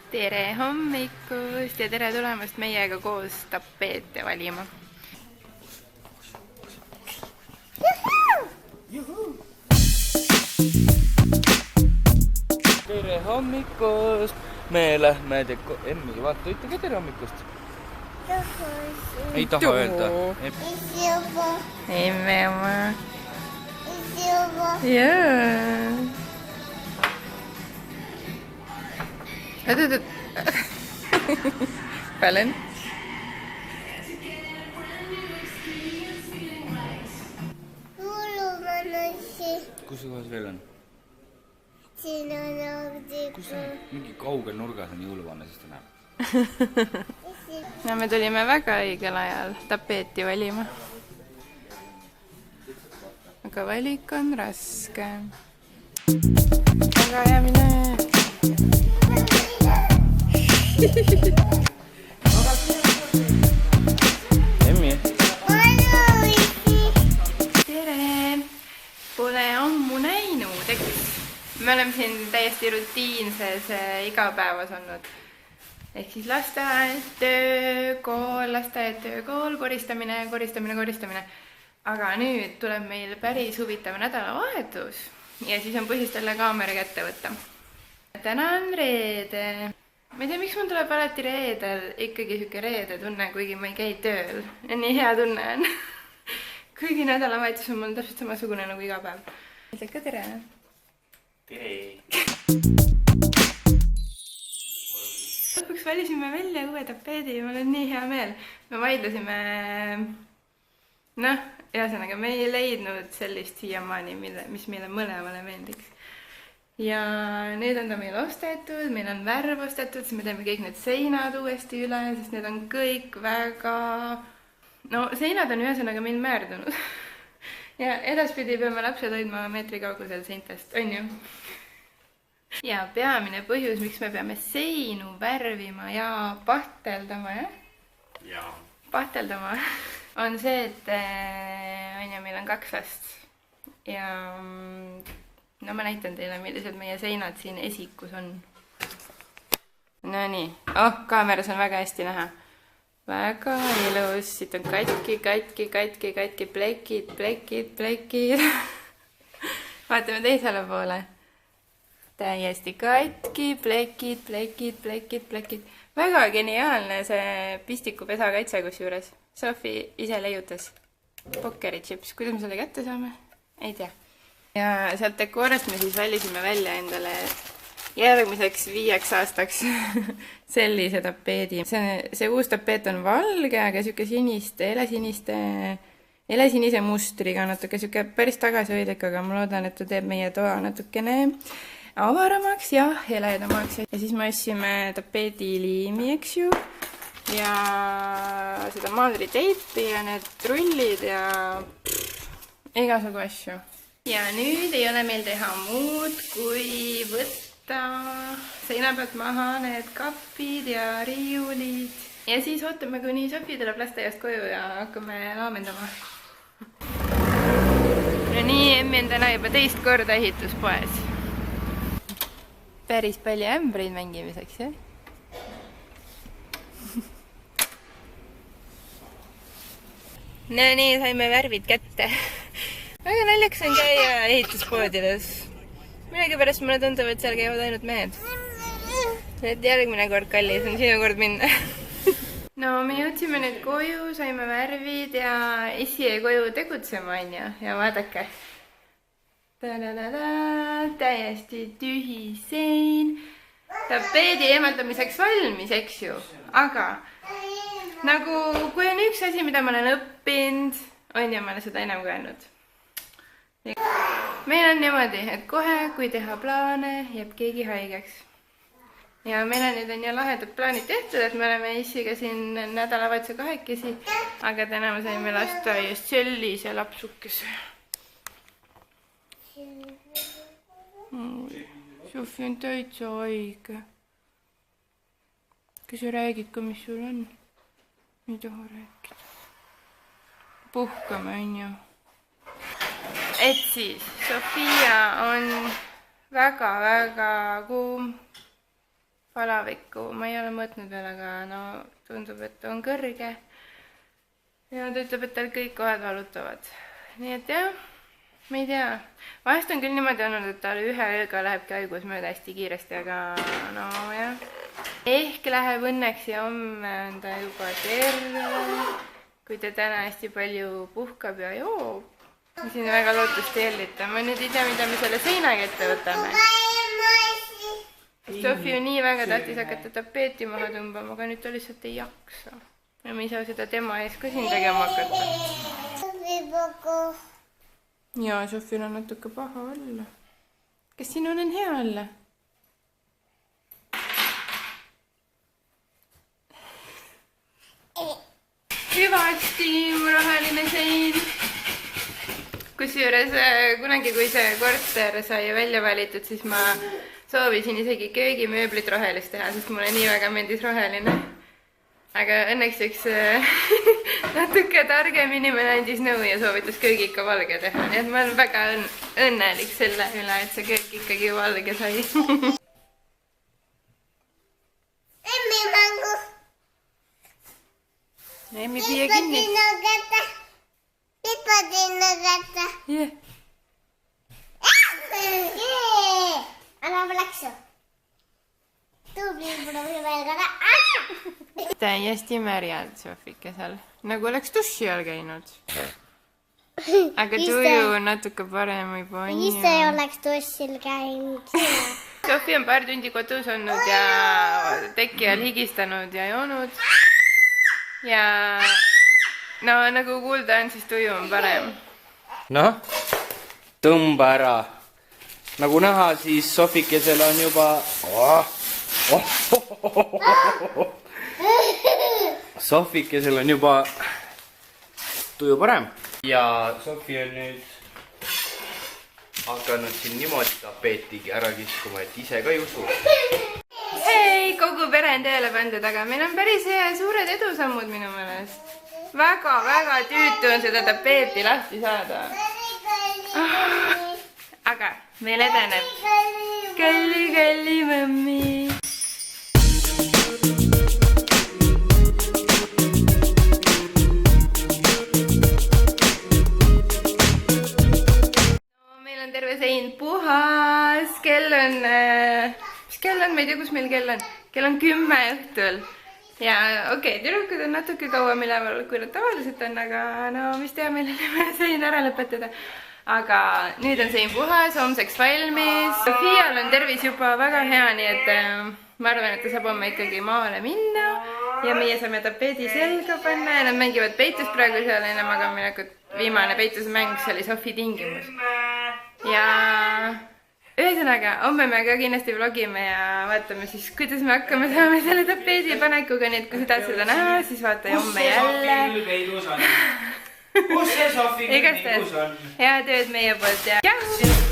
Tere hommikust ja tere tulemast meiega koos tapeete valima. Tere hommikust! Me lähme Emmi, vaata, ütlege tere hommikust. Ei taha öelda. Emme oma. Jaa. Oot. Palun. Kus see kohas veel on? Siin on Kus on? Mingi kaugel nurgas on jõuluvanne, sest ta näeb. No me tulime väga õigel ajal tapeeti valima. Aga valik on raske. Aga hea mine. Emmi? Tere! Pole ammu näinud, eks? Me oleme siin täiesti rutiinses igapäevas olnud. Ehk siis lasteaedtöö, kool, koristamine. Aga nüüd tuleb meil päris huvitav nädalavahetus ja siis on põhjust jälle kaamera kätte võtta. Täna on reede. Ma ei tea, miks mul tuleb alati reedel ikkagi siuke reede tunne, kuigi ma ei käi tööl. Ja nii hea tunne on. Kuigi nädalavahetus on mul täpselt samasugune nagu iga päev. Ütled ka tere? Tere! Lõpuks valisime välja uue tapeedi ja mul on nii hea meel. Me vaidlusime... ühesõnaga, me ei leidnud sellist siiamaani, mis meile mõlemale meeldiks. Ja nüüd on ta meil ostetud, meil on värv ostetud, siis me teeme kõik need seinad uuesti üle, sest need on kõik väga... No, seinad on ühesõnaga meil määrdunud. Ja edaspidi peame lapsed hoidma meetri kaugusel seintest, on ju? Ja peamine põhjus, miks me peame seinu värvima ja pahteldama, jah? Jaa. Pahteldama on see, et meil on 2 last. Ja no ma näitan teile, millised meie seinad siin esikus on. No nii. Kaameras on väga hästi näha. Väga ilus. Siit on katki, plekid. Vaatame teisele poole. Täiesti katki, plekid. Väga geniaalne see pistikupesa kaitse kusjuures. Sofi ise leiutas. Pokkerichips. Kuidas me selle kätte saame? Ei tea. Ja sealt dekoorest me siis valisime välja endale järgmiseks 5 aastaks sellise tapeedi. See uus tapeet on valge, aga siuke helesinise mustriga, natuke siuke päris tagasihoidlik, aga ma loodan, et ta teeb meie toa natukene avaramaks ja heledamaks. Ja siis me ostsime tapeedi liimi, eks ju, ja seda maadriteipi ja need rullid ja igasugu asju. Ja nüüd ei ole meil teha muud, kui võtta seina pealt maha need kapid ja riiulid. Ja siis ootame, kuni Sofi tuleb lasteaiast koju ja hakkame laamendama. No nii, Emmi on täna juba 2 korda ehituspoes. Päris palju ämbreid mängimiseks, jah? No nii, saime värvid kätte. Väga naljaks on käia ehituspoodides. Millegipärast mulle tundub, et seal käivad ainult mehed. Et järgmine kord, kallis, on sinu kord minna. No, me jõudsime nüüd koju, saime värvid ja isi jäi koju tegutsema, on ju. Ja vaadake. Täiesti tühi sein. Tapeedi eemaldamiseks valmis, eks ju. Aga nagu kui on üks asi, mida ma olen õppinud, on ju, ma olen seda enam öelnud. Meil on niimoodi, et kohe, kui teha plaane, jääb keegi haigeks. Ja meil on nüüd ju lahedad plaanid tehtud, et me oleme isiga siin nädalavahetuse 2, aga täna me saime lasteaiast sellise lapsukese. Sofi on täitsa haige. Kas sa räägid ka, mis sul on? Ei taha rääkida. Puhkame, on ju. Et siis, Sofia on väga-väga kuum. palavikku, ma ei ole mõõtnud veel, aga no tundub, et on kõrge. Ja ta ütleb, et tal kõik kohad valutavad. Nii et jah, ma ei tea. Vahest on küll niimoodi olnud, et tal ühe ööga lähebki haigus mööda hästi kiiresti, aga no jah. Ehk läheb õnneks ja homme on ta juba terve, kui ta täna hästi palju puhkab ja joob. Ma siin väga lootust eelita. Ma nüüd ei tea, mida me selle seinaga ette võtame. Sofi on nii väga tahtis hakata tapeeti maha tõmbama, aga nüüd ta lihtsalt ei jaksa. Ja me ei saa seda tema ees ka siin tegema hakata. Ja, Sofil on natuke paha olla. Kas sinul on hea olla? Hüvasti, mu roheline sein. Kusjuures kunagi, kui see korter sai välja valitud, siis ma soovisin isegi köögimööblit rohelist teha, sest mulle nii väga meeldis roheline. Aga õnneks üks natuke targem inimene andis nõu ja soovitas köögi ikka valge teha. Nii et ma olen väga õnnelik selle üle, et see köök ikkagi valge sai. Emmi mängu. Emmi, püüa kinni. Pipadina kätte. Jah. Anna läksu. Tubli pole veel ka. Täiesti märjad Sofikesel. Nagu oleks duši all käinud. Aga tuju on natuke parem juba on. Ise oleks dušil käinud. Sofi on paar tundi kodus olnud ja teki all higistanud ja joonud. Ja no nagu kuulda on, siis tuju on parem. Noh, tõmba ära. Nagu näha, siis Sofikesel on juba... Sofikesel on juba tuju parem. Ja Sofi on nüüd hakanud siin niimoodi tapeetigi ära kiskuma, et ise ka ei usu. Hei, kogu pere on tööle pandud, aga meil on päris suured edusammud minu meelest. Väga tüütu on seda tapeeti lahti saada. Aga meil edeneb. Kalli mõmmi. Meil on terve sein puhas. Kell on... Mis kell on? Ma ei tea, kus meil kell on. Kell on 10 õhtul. Ja okei, tüdrukud on natuke kauem üleval, kui nad tavaliselt on, aga no mis tea, meil on sein ära lõpetada. Aga nüüd on sein puhas, homseks valmis. Sofial on tervis juba väga hea, nii et ma arvan, et ta saab homme ikkagi maale minna. Ja meie saame tapeedi selga panna ja nad mängivad peitust praegu seal enne magaminekut. Viimane peitusmäng, see oli Sofi tingimus. Ja ühesõnaga, homme me ka kindlasti vlogime ja vaatame siis, kuidas me hakkame saame selle tapeedi panekuga, nii et kui sa tahad seda näha, siis vaata homme jälle. Kus see Sofi igastahes head tööd meie poolt ja tšau!